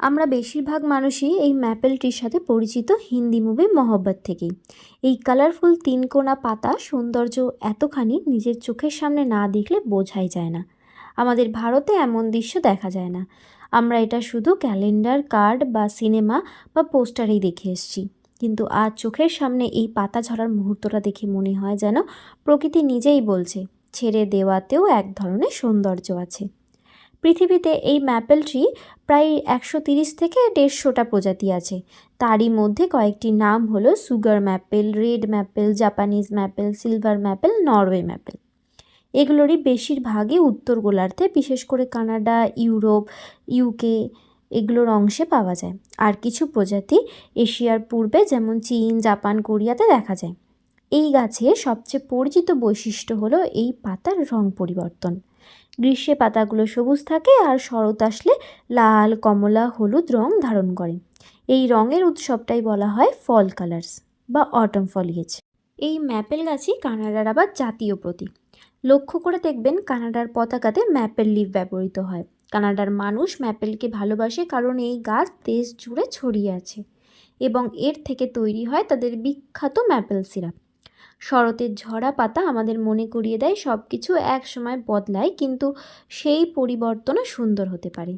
আমরা বেশিরভাগ মানুষই এই ম্যাপেল ট্রির সাথে পরিচিত হিন্দি মুভি মহব্বত থেকেই। এই কালারফুল তিনকোনা পাতা সৌন্দর্য এতখানি নিজের চোখের সামনে না দেখলে বোঝাই যায় না। আমাদের ভারতে এমন দৃশ্য দেখা যায় না। আমরা এটা শুধু ক্যালেন্ডার, কার্ড বা সিনেমা বা পোস্টারেই দেখে এসেছি। কিন্তু আজ চোখের সামনে এই পাতা ঝরার মুহূর্তটা দেখে মনে হয় যেন প্রকৃতি নিজেই বলছে, ছেড়ে দেওয়াতেও এক ধরনের সৌন্দর্য আছে। পৃথিবীতে এই ম্যাপেল ট্রি প্রায় 130 থেকে 150টা প্রজাতি আছে। তারই মধ্যে কয়েকটি নাম হলো sugar maple, red maple, Japanese maple, silver maple, Norway maple. এগুলোরই বেশিরভাগই উত্তর গোলার্ধে, বিশেষ করে কানাডা, ইউরোপ, ইউকে এগুলোর অংশে পাওয়া যায়। আর কিছু প্রজাতি এশিয়ার পূর্বে যেমন চীন, জাপান, কোরিয়াতে দেখা যায়। এই গাছের সবচেয়ে পরিচিত বৈশিষ্ট্য হলো এই পাতার রং পরিবর্তন। গ্রীষ্মে পাতাগুলো সবুজ থাকে আর শরৎ আসলে লাল, কমলা, হলুদ রং ধারণ করে। এই রঙের উৎসবটাই বলা হয় ফল কালার্স বা অটম ফলিয়েজ। এই ম্যাপেল গাছই কানাডার আবার জাতীয় প্রতীক। লক্ষ্য করে দেখবেন কানাডার পতাকাতে ম্যাপেল লিফ ব্যবহৃত হয়। কানাডার মানুষ ম্যাপেলকে ভালোবাসে কারণ এই গাছ দেশ জুড়ে ছড়িয়ে আছে এবং এর থেকে তৈরি হয় তাদের বিখ্যাত ম্যাপেল সিরাপ। শরতের ঝরা পাতা আমাদের মনে করিয়ে দেয় সব কিছু এক সময় বদলায়, কিন্তু সেই পরিবর্তনও সুন্দর হতে পারে।